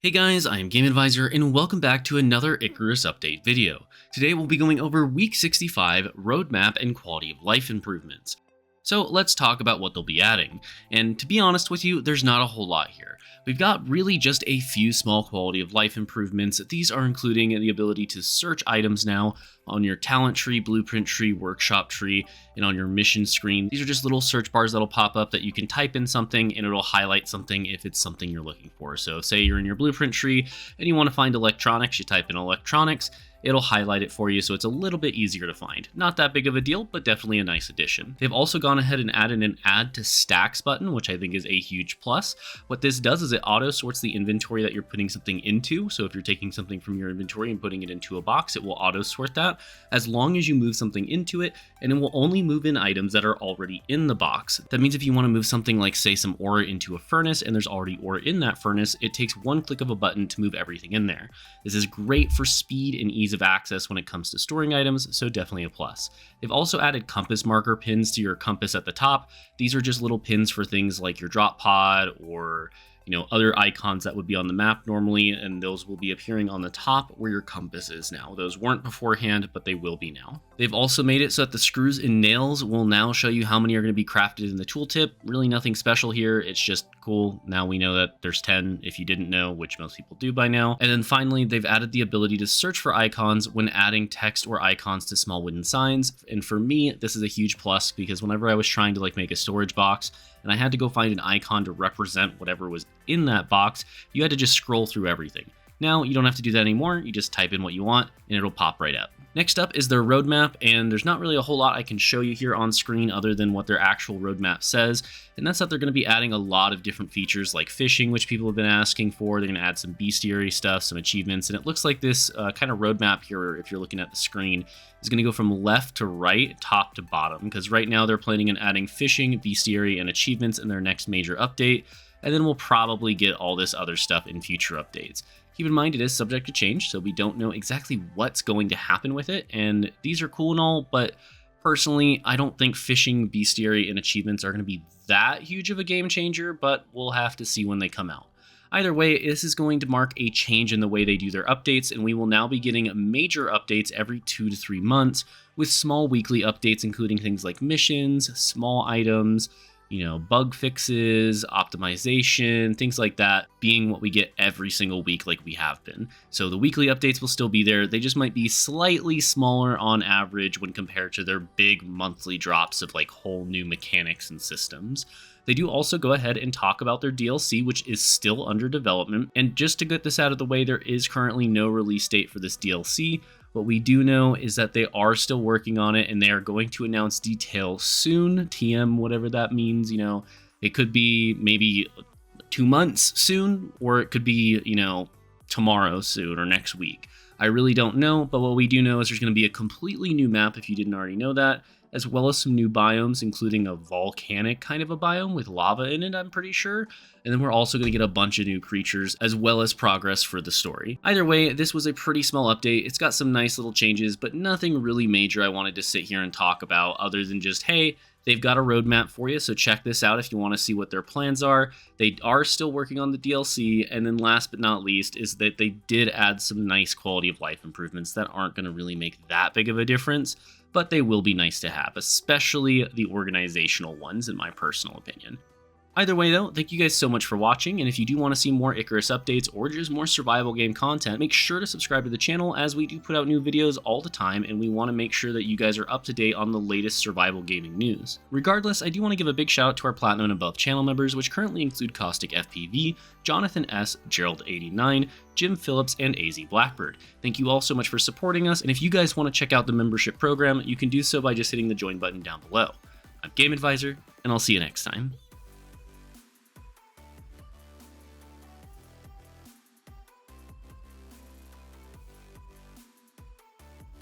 Hey guys, I am Game Advisor and welcome back to another Icarus update video. Today we'll be going over week 65 roadmap and quality of life improvements. So let's talk about what they'll be adding. And to be honest with you, there's not a whole lot here. We've got really just a few small quality of life improvements. These are including the ability to search items now on your talent tree, blueprint tree, workshop tree, and on your mission screen. These are just little search bars that'll pop up that you can type in something and it'll highlight something if it's something you're looking for. So say you're in your blueprint tree and you want to find electronics, you type in electronics, it'll highlight it for you, so it's a little bit easier to find. Not that big of a deal, but definitely a nice addition. They've also gone ahead and added an add to stacks button, which I think is a huge plus. What this does is it auto sorts the inventory that you're putting something into. So if you're taking something from your inventory and putting it into a box, it will auto sort that as long as you move something into it, and it will only move in items that are already in the box. That means if you want to move something like, say, some ore into a furnace and there's already ore in that furnace, it takes one click of a button to move everything in there. This is great for speed and ease of access when it comes to storing items, so definitely a plus. They've also added compass marker pins to your compass at the top. These are just little pins for things like your drop pod or other icons that would be on the map normally, and those will be appearing on the top where your compass is now. Those weren't beforehand, but they will be now. They've also made it so that the screws and nails will now show you how many are going to be crafted in the tooltip. Really nothing special here. It's just cool. Now we know that there's 10 if you didn't know, which most people do by now. And then finally, they've added the ability to search for icons when adding text or icons to small wooden signs. And for me, this is a huge plus because whenever I was trying to make a storage box and I had to go find an icon to represent whatever was in that box, you had to just scroll through everything. Now you don't have to do that anymore. You just type in what you want and it'll pop right up. Next up is their roadmap, and there's not really a whole lot I can show you here on screen other than what their actual roadmap says, and that's that they're going to be adding a lot of different features like fishing, which people have been asking for. They're going to add some bestiary stuff, some achievements, and it looks like this kind of roadmap here, if you're looking at the screen, is going to go from left to right, top to bottom, because right now they're planning on adding fishing, bestiary, and achievements in their next major update, and then we'll probably get all this other stuff in future updates. Keep in mind, it is subject to change, so we don't know exactly what's going to happen with it, and these are cool and all, but personally, I don't think fishing, bestiary, and achievements are going to be that huge of a game changer, but we'll have to see when they come out. Either way, this is going to mark a change in the way they do their updates, and we will now be getting major updates every 2 to 3 months, with small weekly updates including things like missions, small items, bug fixes, optimization, things like that being what we get every single week like we have been. So the weekly updates will still be there. They just might be slightly smaller on average when compared to their big monthly drops of whole new mechanics and systems. They do also go ahead and talk about their DLC, which is still under development. And just to get this out of the way, there is currently no release date for this DLC. What we do know is that they are still working on it and they are going to announce details soon. TM, whatever that means, it could be maybe 2 months soon, or it could be, tomorrow soon or next week. I really don't know, but what we do know is there's going to be a completely new map if you didn't already know that, as well as some new biomes, including a volcanic kind of a biome with lava in it, I'm pretty sure. And then we're also going to get a bunch of new creatures, as well as progress for the story. Either way, this was a pretty small update. It's got some nice little changes, but nothing really major I wanted to sit here and talk about other than just, hey, they've got a roadmap for you, so check this out if you want to see what their plans are. They are still working on the DLC, and then last but not least is that they did add some nice quality of life improvements that aren't going to really make that big of a difference, but they will be nice to have, especially the organizational ones, in my personal opinion. Either way though, thank you guys so much for watching, and if you do want to see more Icarus updates or just more survival game content, make sure to subscribe to the channel as we do put out new videos all the time, and we want to make sure that you guys are up to date on the latest survival gaming news. Regardless, I do want to give a big shout out to our Platinum and above channel members, which currently include Caustic FPV, Jonathan S, Gerald89, Jim Phillips, and AZ Blackbird. Thank you all so much for supporting us, and if you guys want to check out the membership program, you can do so by just hitting the join button down below. I'm Game Advisor, and I'll see you next time.